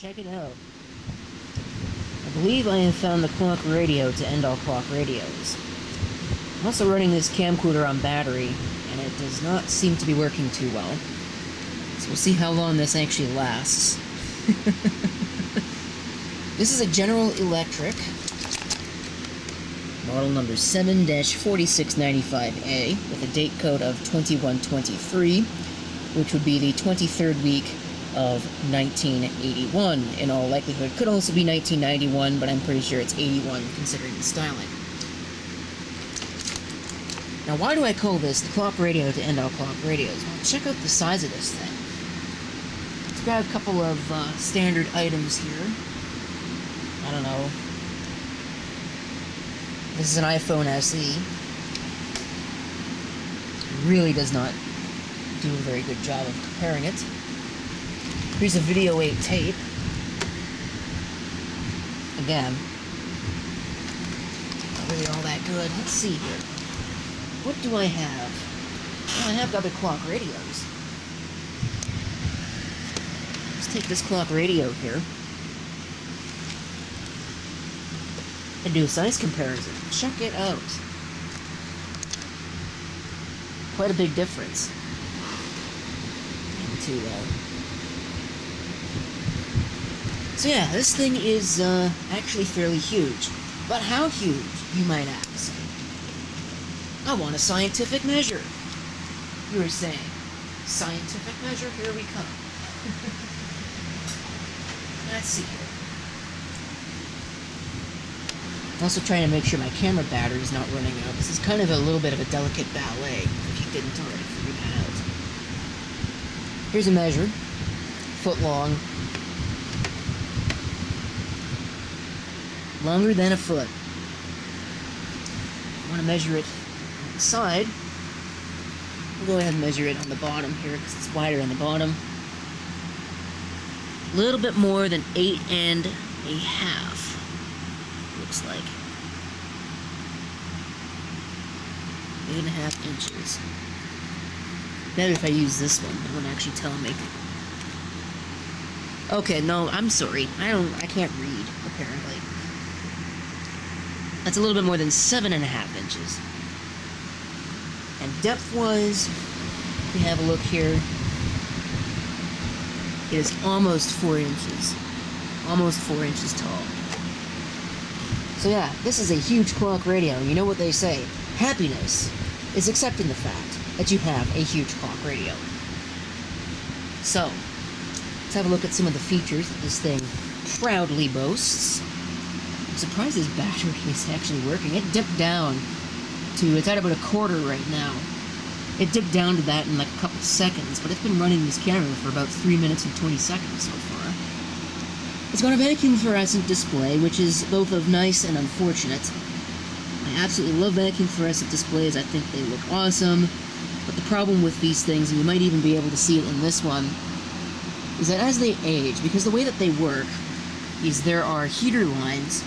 check it out. I believe I have found the clock radio to end all clock radios. I'm also running this camcorder on battery, and it does not seem to be working too well. So we'll see how long this actually lasts. This is a General Electric, model number 7-4695A, with a date code of 2123, which would be the 23rd week of 1981, in all likelihood. Could also be 1991, but I'm pretty sure it's 81, considering the styling. Now, why do I call this the clock radio to end all clock radios? Well, check out the size of this thing. It's got a couple of standard items here. I don't know. This is an iPhone SE. It really does not do a very good job of comparing it. Here's a Video 8 tape. Again, not really all that good. Let's see here. What do I have? Well, I have other clock radios. Let's take this clock radio here and do a size comparison. Check it out. Quite a big difference. So yeah, this thing is actually fairly huge. But how huge, you might ask? I want a scientific measure. You were saying, scientific measure, here we come. Let's see here. I'm also trying to make sure my camera battery is not running out. This is kind of a little bit of a delicate ballet, if you didn't already figure that out. Here's a measure. Foot long. Longer than a foot. I want to measure it on the side. We'll go ahead and measure it on the bottom here, because it's wider on the bottom. A little bit more than 8.5. Looks like 8.5 inches. Better if I use this one. It won't actually tell me. Okay, no, I'm sorry. I can't read, apparently. That's a little bit more than 7.5 inches. And depth-wise, if we have a look here, it is almost 4 inches. Almost 4 inches tall. So yeah, this is a huge clock radio. You know what they say, happiness is accepting the fact that you have a huge clock radio. So, let's have a look at some of the features that this thing proudly boasts. I'm surprised this battery is actually working. It dipped down to, it's at about a quarter right now. It dipped down to that in like a couple seconds, but it's been running this camera for about 3 minutes and 20 seconds so far. It's got a vacuum fluorescent display, which is both of nice and unfortunate. I absolutely love vacuum fluorescent displays. I think they look awesome. But the problem with these things, and you might even be able to see it in this one, is that as they age, because the way that they work is there are heater lines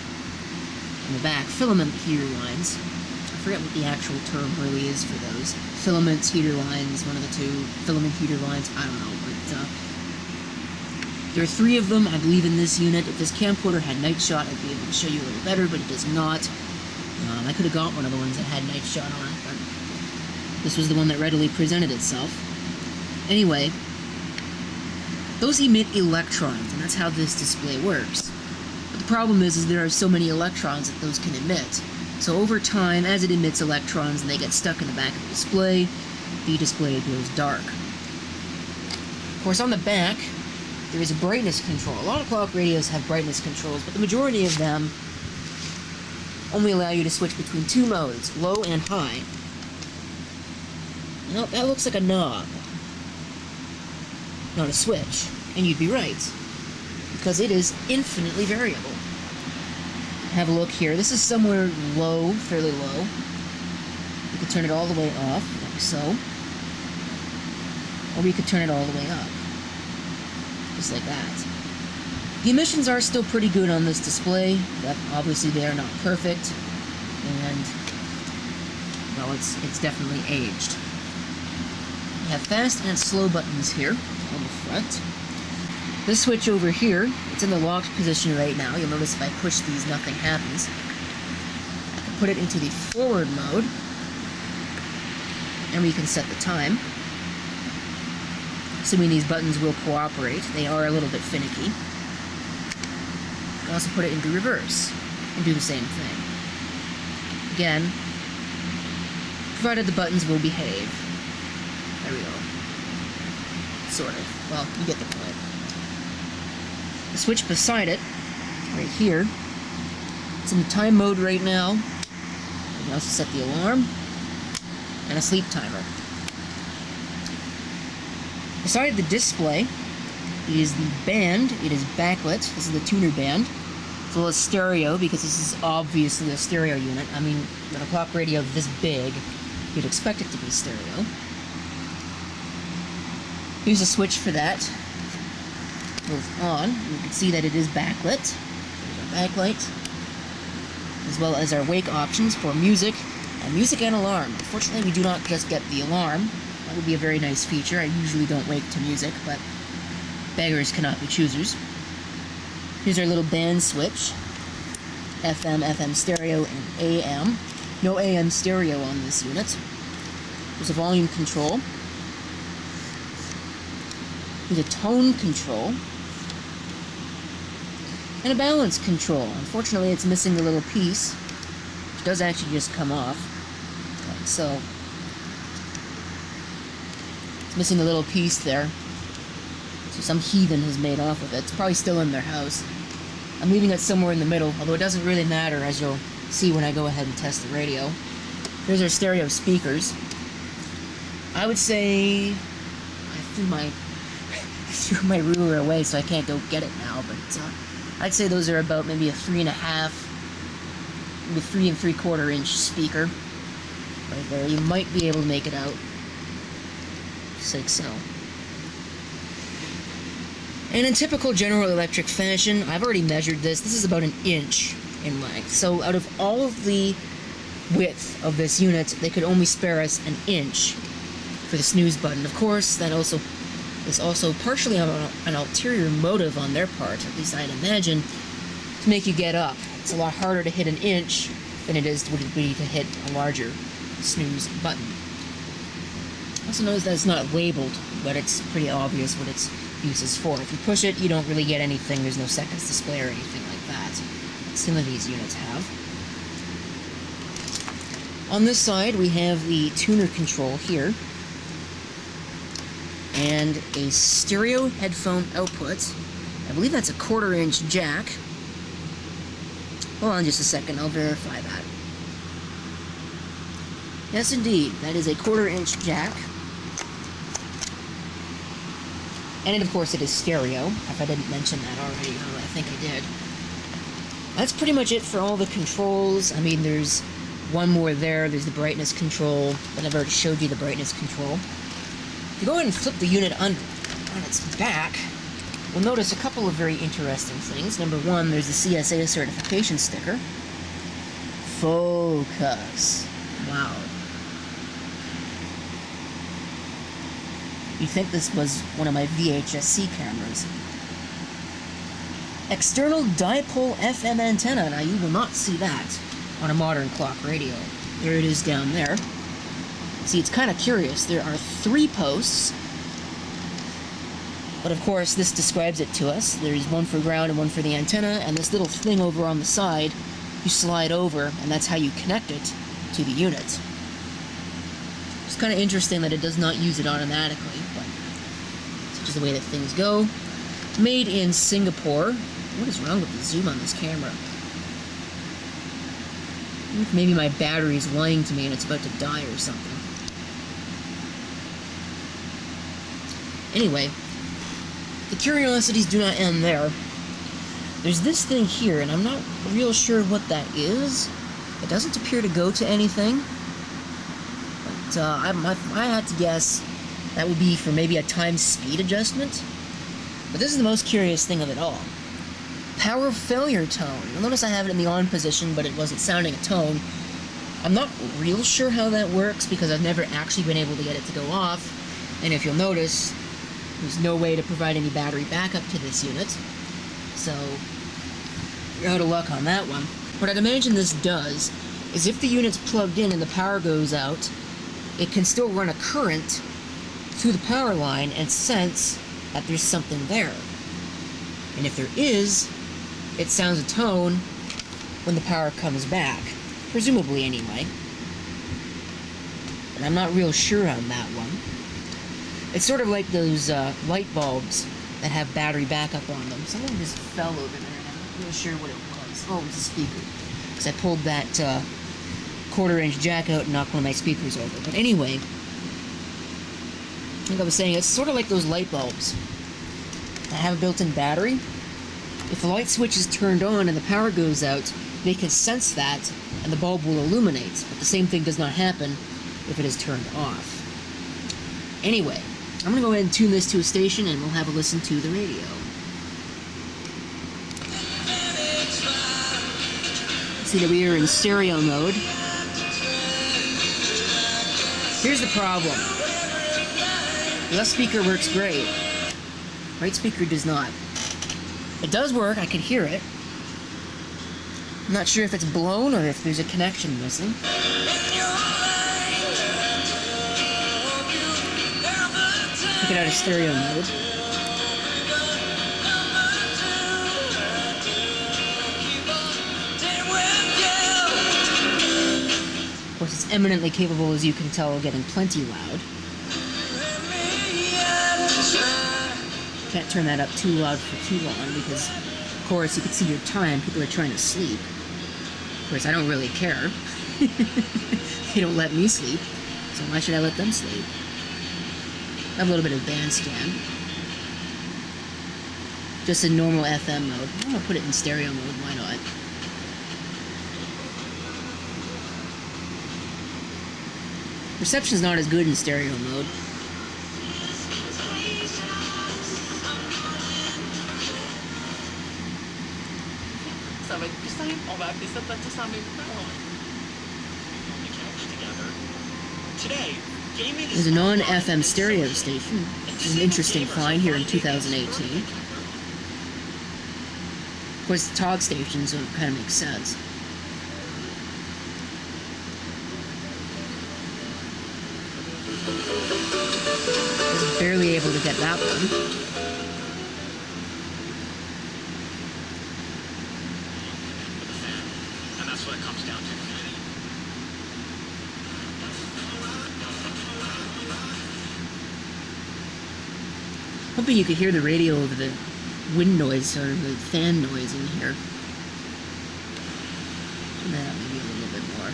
in the back, filament heater lines. I forget what the actual term really is for those. Filaments, heater lines, one of the two. Filament heater lines, I don't know, but there are 3 of them, I believe, in this unit. If this camcorder had night shot, I'd be able to show you a little better, but it does not. I could have got one of the ones that had night shot on it, but this was the one that readily presented itself. Anyway, those emit electrons, and that's how this display works. But the problem is there are so many electrons that those can emit. So over time, as it emits electrons and they get stuck in the back of the display goes dark. Of course, on the back, there is a brightness control. A lot of clock radios have brightness controls, but the majority of them only allow you to switch between 2 modes, low and high. Now, that looks like a knob, not a switch, and you'd be right, because it is infinitely variable. Have a look here. This is somewhere low, fairly low. You could turn it all the way off, like so, or we could turn it all the way up, just like that. The emissions are still pretty good on this display, but obviously they are not perfect, and, well, it's definitely aged. We have fast and slow buttons here on the front. This switch over here, it's in the locked position right now. You'll notice if I push these, nothing happens. I can put it into the forward mode, and we can set the time. Assuming these buttons will cooperate. They are a little bit finicky. You can also put it into reverse and do the same thing. Again, provided the buttons will behave. There we go. Sort of. Well, you get the point. The switch beside it, right here, it's in the time mode right now. You can also set the alarm and a sleep timer. Beside the display is the band. It is backlit. This is the tuner band. As well as stereo, because this is obviously a stereo unit. I mean, with a clock radio this big, you'd expect it to be stereo. Here's a switch for that. Goes on. You can see that it is backlit. There's our backlight. As well as our wake options for music and alarm. Unfortunately, we do not just get the alarm. That would be a very nice feature. I usually don't wake to music, but beggars cannot be choosers. Here's our little band switch. FM stereo, and AM. No AM stereo on this unit. There's a volume control. There's a tone control. And a balance control. Unfortunately, it's missing the little piece, which does actually just come off. Like so. It's missing the little piece there. So some heathen has made off with it. It's probably still in their house. I'm leaving it somewhere in the middle, although it doesn't really matter, as you'll see when I go ahead and test the radio. Here's our stereo speakers. I would say I threw my ruler away, so I can't go get it now, but I'd say those are about maybe a 3.5, maybe 3 3/4 inch speaker right there. You might be able to make it out. Just like so. And in typical General Electric fashion, I've already measured this. This is about 1 inch in length. So out of all of the width of this unit, they could only spare us 1 inch for the snooze button. Of course, that also is also partially an ulterior motive on their part, at least I'd imagine, to make you get up. It's a lot harder to hit 1 inch than it would be to hit a larger snooze button. Also notice that it's not labeled, but it's pretty obvious what its use is for. If you push it, you don't really get anything. There's no seconds display or anything like that. Some of these units have. On this side, we have the tuner control here, and a stereo headphone output. I believe that's a 1/4 inch jack. Hold on just a second, I'll verify that. Yes, indeed, that is a 1/4 inch jack. And of course it is stereo, if I didn't mention that already, I think I did. That's pretty much it for all the controls. I mean, there's one more there, there's the brightness control, but I've already showed you the brightness control. If you go ahead and flip the unit on its back, we'll notice a couple of very interesting things. Number one, there's the CSA certification sticker. Focus. Wow. You'd think this was one of my VHS-C cameras. External dipole FM antenna. Now, you will not see that on a modern clock radio. There it is down there. See, it's kind of curious. There are 3 posts, but of course, this describes it to us. There's one for ground and one for the antenna, and this little thing over on the side, you slide over, and that's how you connect it to the unit. It's kind of interesting that it does not use it automatically, but such is the way that things go. Made in Singapore. What is wrong with the zoom on this camera? Maybe my battery is lying to me and it's about to die or something. Anyway, the curiosities do not end there. There's this thing here, and I'm not real sure what that is. It doesn't appear to go to anything. But I had to guess that would be for maybe a time-speed adjustment. But this is the most curious thing of it all. Power failure tone. You'll notice I have it in the on position, but it wasn't sounding a tone. I'm not real sure how that works because I've never actually been able to get it to go off. And if you'll notice, There's no way to provide any battery backup to this unit, so you're out of luck on that one. What I'd imagine this does is if the unit's plugged in and the power goes out, it can still run a current through the power line and sense that there's something there. And if there is, it sounds a tone when the power comes back. Presumably, anyway. But I'm not real sure on that one. It's sort of like those light bulbs that have battery backup on them. Something just fell over there, and I'm not real sure what it was. Oh, it was a speaker. Because I pulled that quarter-inch jack out and knocked one of my speakers over. But anyway, like I was saying, it's sort of like those light bulbs that have a built-in battery. If the light switch is turned on and the power goes out, they can sense that, and the bulb will illuminate. But the same thing does not happen if it is turned off. Anyway, I'm going to go ahead and tune this to a station, and we'll have a listen to the radio. See that we are in stereo mode. Here's the problem. The left speaker works great. Right speaker does not. It does work, I can hear it. I'm not sure if it's blown or if there's a connection missing. Take it out of stereo mode. Of course, it's eminently capable, as you can tell, of getting plenty loud. Can't turn that up too loud for too long because, of course, you can see your time. People are trying to sleep. Of course, I don't really care. They don't let me sleep, so why should I let them sleep? I have a little bit of bandstand. Just in normal FM mode. I'm gonna put it in stereo mode, why not? Reception's not as good in stereo mode. Ça va être plus simple, on va appeler ça tous en même temps. On the couch together. Today, gaming There's a non-FM stereo station, which is an interesting find here in 2018. Of course, it's a talk station, so it kind of makes sense. I was barely able to get that one. and that's what it comes down to. Hoping you could hear the radio over the wind noise or the fan noise in here. Turn that up maybe a little bit more.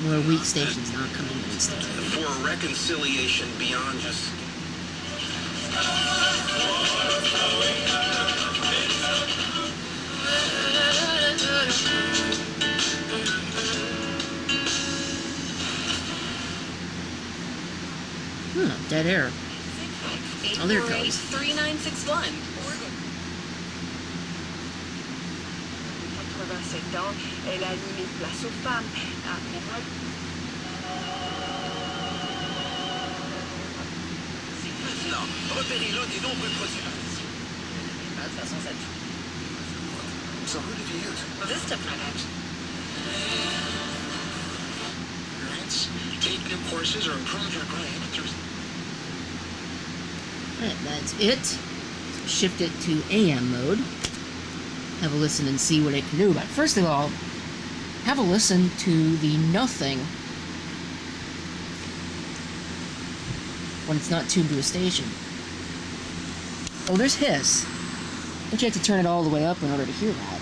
More weak stations not coming in instantly. For a reconciliation beyond just... Dead air. Oh, there it goes. 3961. 87 ans, elle a animé Place aux femmes. Non, repérez l'un des nombreux produits. De toute façon, ça tue. So who did you use? This different action. Grants, take new courses or improve your grade through... Alright, that's it. Shift it to AM mode. Have a listen and see what it can do. But first of all, have a listen to the nothing when it's not tuned to a station. Oh, there's hiss. But you have to turn it all the way up in order to hear that.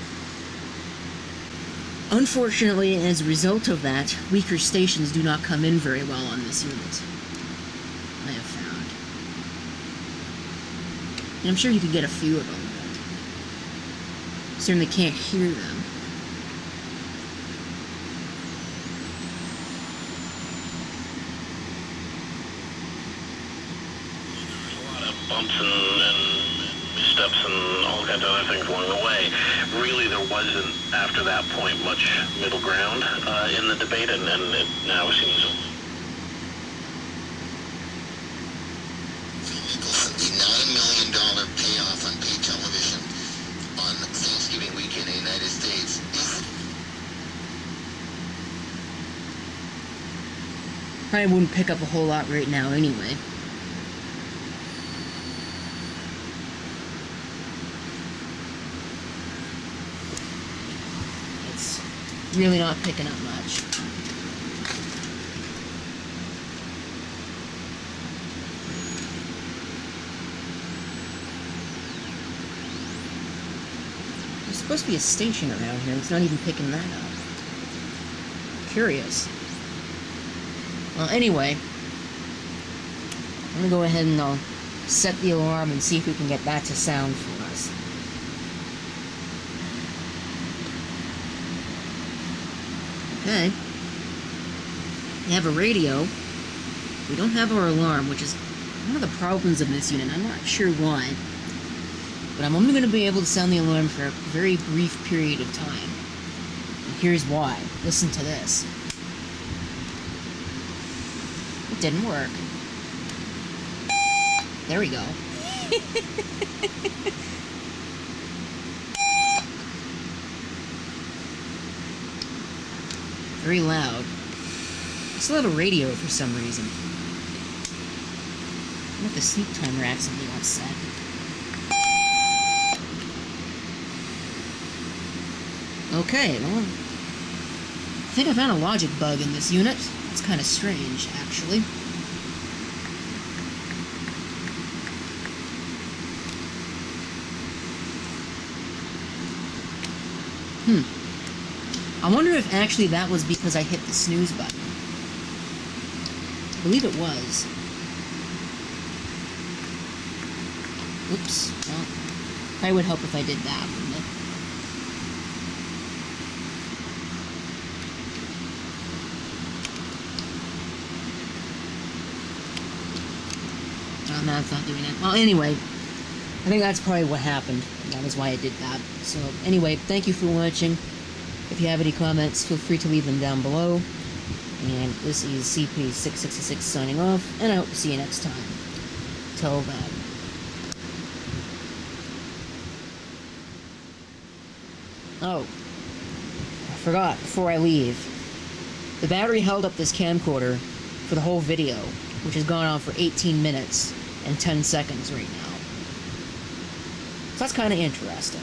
Unfortunately, as a result of that, weaker stations do not come in very well on this unit. I have found. And I'm sure you could get a few of them, but certainly can't hear them. A lot of bumps and footsteps and all kinds of other things along the way. Really, there wasn't, after that point, much middle ground in the debate, and it now seems... The $9 million payoff on paid television on Thanksgiving weekend in the United States is... Probably wouldn't pick up a whole lot right now anyway. It's really not picking up much. There's supposed to be a station around here, it's not even picking that up. Curious. Well, anyway, I'm gonna go ahead and set the alarm and see if we can get that to sound for us. Okay. We have a radio. We don't have our alarm, which is one of the problems of this unit. I'm not sure why. But I'm only going to be able to sound the alarm for a very brief period of time. And here's why. Listen to this. It didn't work. There we go. Very loud. I still have a radio for some reason. I wonder if the sleep timer accidentally got set. Okay, well, I think I found a logic bug in this unit. It's kind of strange, actually. I wonder if actually that was because I hit the snooze button. I believe it was. Oops. Well, probably would help if I did that, wouldn't it? Oh, no, it's not doing it. Well, anyway, I think that's probably what happened. That was why I did that. So, anyway, thank you for watching. If you have any comments, feel free to leave them down below. And this is CP666 signing off, and I hope to see you next time. Till then. Oh, I forgot, before I leave. The battery held up this camcorder for the whole video, which has gone on for 18 minutes and 10 seconds right now. So that's kind of interesting.